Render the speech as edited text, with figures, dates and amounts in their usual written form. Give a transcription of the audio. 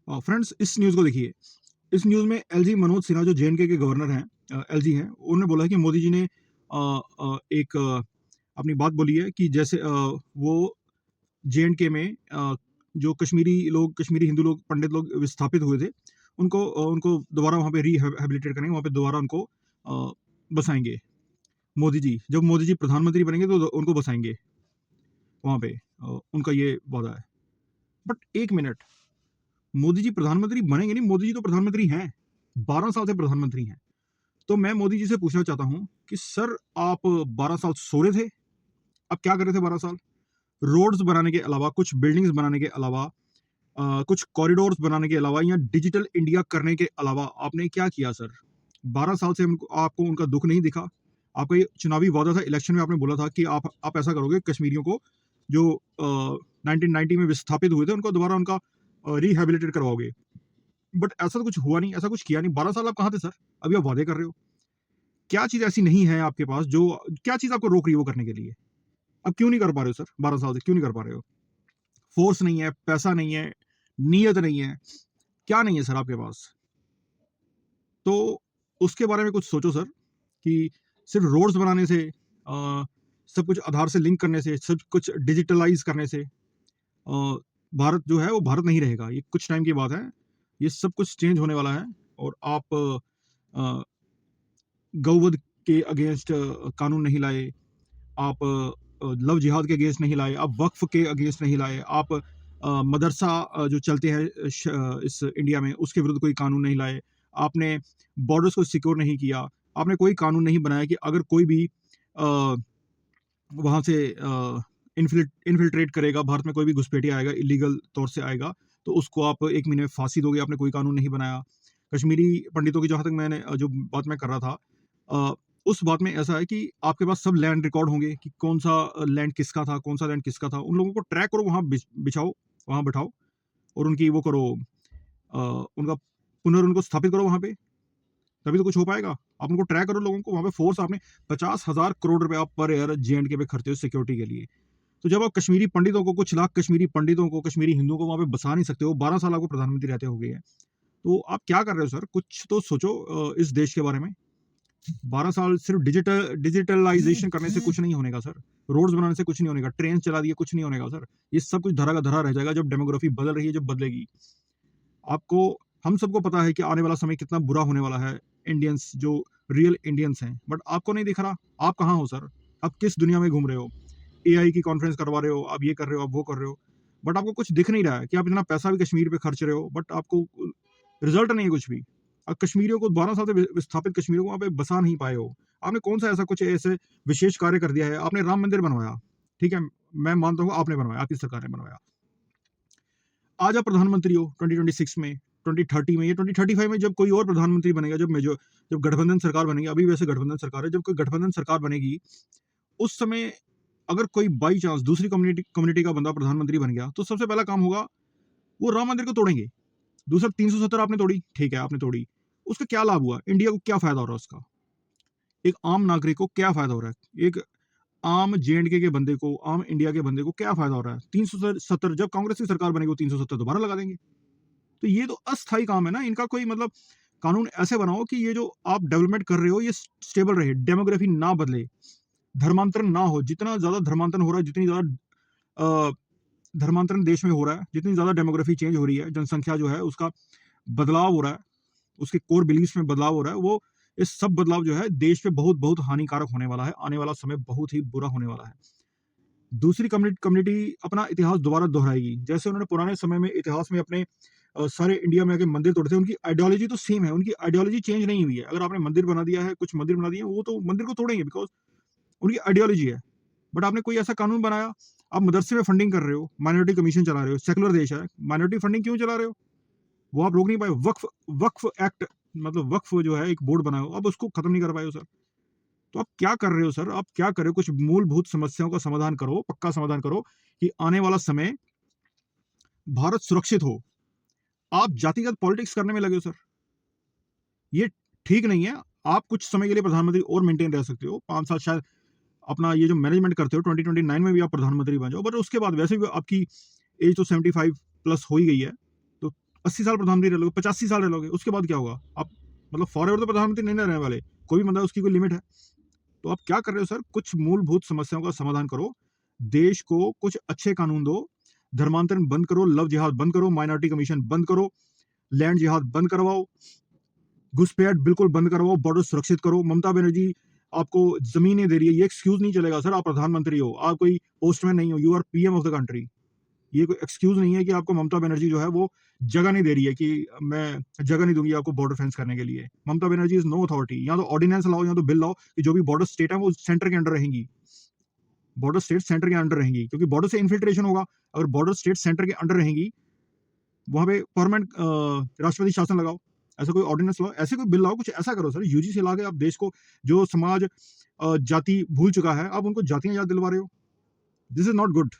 Friends, इस news को देखिए। इस न्यूज़ में एलजी मनोज सिन्हा जो जेएनके के गवर्नर हैं, एलजी हैं, उन्होंने बोला है कि मोदी जी ने एक अपनी बात बोली है कि जैसे वो जेएनके में जो कश्मीरी हिंदू लोग, पंडित लोग विस्थापित हुए थे, उनको दोबारा वहाँ पे रिहैबिलिटेट करेंगे, वहाँ पे दोबारा उनको बसाएँगे। मोदी जी, जब मोदी जी प्रधानमंत्री बनेंगे तो उनको बसाएँगे वहाँ पे। उनका ये वादा है। बट 1 मिनट, मोदी जी प्रधानमंत्री बनेंगे नहीं, मोदी जी तो प्रधानमंत्री हैं, 12 साल से प्रधानमंत्री हैं। तो मैं मोदी जी से पूछना चाहता हूँ कि सर, आप 12 साल सो रहे थे? आप क्या कर रहे थे 12 साल? रोड्स बनाने के अलावा, कुछ बिल्डिंग्स बनाने के अलावा, कुछ कॉरिडोर्स बनाने के अलावा या डिजिटल इंडिया करने के अलावा आपने क्या किया सर? 12 साल से उनको, आपको उनका दुःख नहीं दिखा? आपका ये चुनावी वादा था, इलेक्शन में आपने बोला था कि आप ऐसा करोगे, कश्मीरियों को जो 1990 में विस्थापित हुए थे, उनको दोबारा उनका रिहैबिलिटेट करवाओगे। बट ऐसा तो कुछ हुआ नहीं, ऐसा कुछ किया नहीं। 12 साल आप कहाँ थे सर? अभी आप वादे कर रहे हो। क्या चीज़ ऐसी नहीं है आपके पास, जो क्या चीज़ आपको रोक रही है वो करने के लिए? आप क्यों नहीं कर पा रहे हो सर? 12 साल से क्यों नहीं कर पा रहे हो? फ़ोर्स नहीं है, पैसा नहीं है, नीयत नहीं है, क्या नहीं है सर आपके पास? तो उसके बारे में कुछ सोचो सर, कि सिर्फ़ रोड्स बनाने से, सब कुछ आधार से लिंक करने से, सब कुछ डिजिटलाइज़ करने से भारत जो है वो भारत नहीं रहेगा। ये कुछ टाइम की बात है। ये सब कुछ चेंज होने वाला है। और आप अ, गौवध के अगेंस्ट कानून नहीं लाए, आप लव जिहाद के अगेंस्ट नहीं लाए, आप वक्फ के अगेंस्ट नहीं लाए, आप मदरसा जो चलते हैं इस इंडिया में, उसके विरुद्ध कोई कानून नहीं लाए, आपने बॉर्डर्स को सिक्योर नहीं किया, आपने कोई कानून नहीं बनाया कि अगर कोई भी वहाँ से इन्फिल्ट्रेट करेगा, भारत में कोई भी घुसपैठिया आएगा, इलीगल तौर से आएगा, तो उसको आप 1 महीने में फांसी दोगे, आपने कोई कानून नहीं बनाया। कश्मीरी पंडितों की जहाँ तक मैंने जो बात मैं कर रहा था, अ, उस बात में ऐसा है कि आपके पास सब लैंड रिकॉर्ड होंगे कि कौन-सा लैंड किसका था, कौन-सा लैंड किसका था। उन लोगों को ट्रैक करो, वहाँ बिछाओ, वहाँ बैठाओ और उनकी वो करो, उनका उनको स्थापित करो वहाँ पे, तभी तो कुछ हो पाएगा। आप उनको ट्रैक करो, लोगों को वहाँ पे फोर्स, आपने 50,000 करोड़ रुपए आप पर ईयर जेएंडके पे खर्चे हो सिक्योरिटी के लिए। तो जब आप कश्मीरी पंडितों को, कुछ लाख कश्मीरी पंडितों को, कश्मीरी हिंदुओं को वहाँ पे बसा नहीं सकते हो, 12 साल आपको प्रधानमंत्री रहते हो गए हैं, तो आप क्या कर रहे हो सर? कुछ तो सोचो इस देश के बारे में। 12 साल सिर्फ डिजिटलाइज़ेशन करने से कुछ नहीं होनेगा सर। रोड्स बनाने से कुछ नहीं होनेगा, ट्रेन चला दिए कुछ नहीं होनेगा सर। ये सब कुछ धरा का धरा रह जाएगा जब डेमोग्राफी बदल रही है, जब बदलेगी। आपको, हम सबको पता है कि आने वाला समय कितना बुरा होने वाला है, इंडियंस जो रियल इंडियंस हैं, बट आपको नहीं दिख रहा। आप कहाँ हो सर? आप किस दुनिया में घूम रहे हो? एआई की कॉन्फ्रेंस करवा रहे हो, आप ये कर रहे हो, आप वो कर रहे हो, बट आपको कुछ दिख नहीं रहा है कि आप इतना पैसा भी कश्मीर पे खर्च रहे हो, बट आपको रिजल्ट नहीं है कुछ भी। कश्मीरियों को 12 साल से विस्थापित कश्मीरियों को वहाँ पे बसा नहीं पाए हो। आपने कौन-सा ऐसा कुछ ऐसे विशेष कार्य कर दिया है? आपने राम मंदिर बनवाया, ठीक है, मैं मानता हूँ आपने बनवाया, आपकी सरकार ने बनवाया। आज आप प्रधानमंत्री हो 2026 में, 2030 में या 2035 में, जब कोई और प्रधानमंत्री बनेगा, जब गठबंधन सरकार बनेगी, अभी वैसे गठबंधन सरकार है, जब कोई गठबंधन सरकार बनेगी, उस समय अगर कोई बाई चांस दूसरी कम्युनिटी का बंदा प्रधानमंत्री बन गया, तो सबसे पहला काम होगा, वो राम मंदिर को तोड़ेंगे। दूसरा 370 आपने तोड़ी, ठीक है, आपने तोड़ी। उसका क्या लाभ हुआ? इंडिया को क्या फ़ायदा हो रहा है उसका? एक आम नागरिक को क्या फ़ायदा हो रहा है? एक आम जेएंडके के बंदे को, आम इंडिया के बंदे को क्या फ़ायदा हो रहा है? 370, जब कांग्रेस की सरकार बनेगी, वो 370 दोबारा लगा देंगे। तो ये तो अस्थायी काम है ना, इनका कोई मतलब, कानून ऐसे बनाओ कि ये जो आप डेवलपमेंट कर रहे हो, ये स्टेबल रहे, डेमोग्राफी ना बदले, धर्मांतरण ना हो। जितना ज़्यादा धर्मांतरण हो रहा है, जितनी ज़्यादा धर्मांतरण देश में हो रहा है, जितनी ज़्यादा डेमोग्राफी चेंज हो रही है, जनसंख्या जो है उसका बदलाव हो रहा है, उसके कोर बिलीफ्स में बदलाव हो रहा है, वो इस सब बदलाव जो है देश पे बहुत-बहुत हानिकारक होने वाला है। आने वाला समय बहुत ही बुरा होने वाला है। दूसरी कम्युनिटी अपना इतिहास दोबारा दोहराएगी। जैसे उन्होंने पुराने समय में इतिहास में अपने सारे इंडिया में आके मंदिर तोड़े थे, उनकी आइडियोलॉजी तो सेम है, उनकी आइडियोलॉजी चेंज नहीं हुई है। अगर आपने मंदिर बना दिया है, कुछ मंदिर बना दिए हैं, वो तो मंदिर को तोड़ेंगे, बिकॉज़ उनकी आइडियोलॉजी है। बट आपने कोई ऐसा कानून बनाया, आप मदरसे में फंडिंग कर रहे हो, माइनॉरिटी कमीशन चला रहे हो, सेक्युलर देश है, माइनॉरिटी फंडिंग क्यों चला रहे हो? वो आप रोक नहीं पाए। वक्फ वक्फ एक्ट, मतलब वक्फ जो है एक बोर्ड बनाया हो, आप उसको खत्म नहीं कर पाए हो सर। तो आप क्या कर रहे हो सर? आप क्या कर रहे हो? कुछ मूलभूत समस्याओं का समाधान करो, पक्का समाधान करो, कि आने वाला समय भारत सुरक्षित हो। आप जातिगत पॉलिटिक्स करने में लगे हो सर। ये ठीक नहीं है। आप कुछ समय के लिए प्रधानमंत्री और मेंटेन रह सकते हो, 5 साल शायद अपना ये जो मैनेजमेंट करते हो, 2029 में भी आप प्रधानमंत्री बन जाओ, बट उसके बाद वैसे भी आपकी एज तो 75 प्लस हो ही गई है। तो 80 साल प्रधानमंत्री रह लोगे, 85 साल रह लोगे, उसके बाद क्या होगा? आप मतलब फॉरएवर तो प्रधानमंत्री नहीं ना रहने वाले। कोई भी बंदा है, उसकी कोई लिमिट है। तो आप क्या कर रहे हो सर? कुछ मूलभूत समस्याओं का समाधान करो। देश को कुछ अच्छे कानून दो, धर्मांतरण बंद करो, लव जिहाद बंद करो, माइनॉरिटी कमीशन बंद करो, लैंड जिहाद बंद करवाओ, घुसपैठ बिल्कुल बंद करवाओ, बॉर्डर सुरक्षित करो। ममता बनर्जी आपको ज़मीनें दे रही है, ये एक्सक्यूज़ नहीं चलेगा सर। आप प्रधानमंत्री हो, आप कोई पोस्टमैन नहीं हो, you are PM of the country. ये कोई एक्सक्यूज़ नहीं है कि आपको ममता बनर्जी जो है वो जगह नहीं दे रही है कि मैं जगह नहीं दूँगी आपको बॉर्डर फेंस करने के लिए। Mamata Banerjee is no authority. या तो ऑर्डिनेंस लाओ या तो बिल लाओ कि जो भी बॉर्डर स्टेट है वो सेंटर के अंडर रहेंगी। बॉर्डर स्टेट सेंटर के अंडर रहेंगी, क्योंकि बॉर्डर से इन्फिल्ट्रेशन होगा। अगर बॉर्डर स्टेट सेंटर के अंडर रहेंगी, वहाँ पे परमानेंट राष्ट्रपति शासन लगाओ। ऐसा कोई ऑर्डिनेंस लाओ, ऐसे कोई बिल लाओ, कुछ ऐसा करो सर। यूजीसी ला के आप देश को, जो समाज जाति भूल चुका है, आप उनको जातियाँ याद दिलवा रहे हो। This is not good.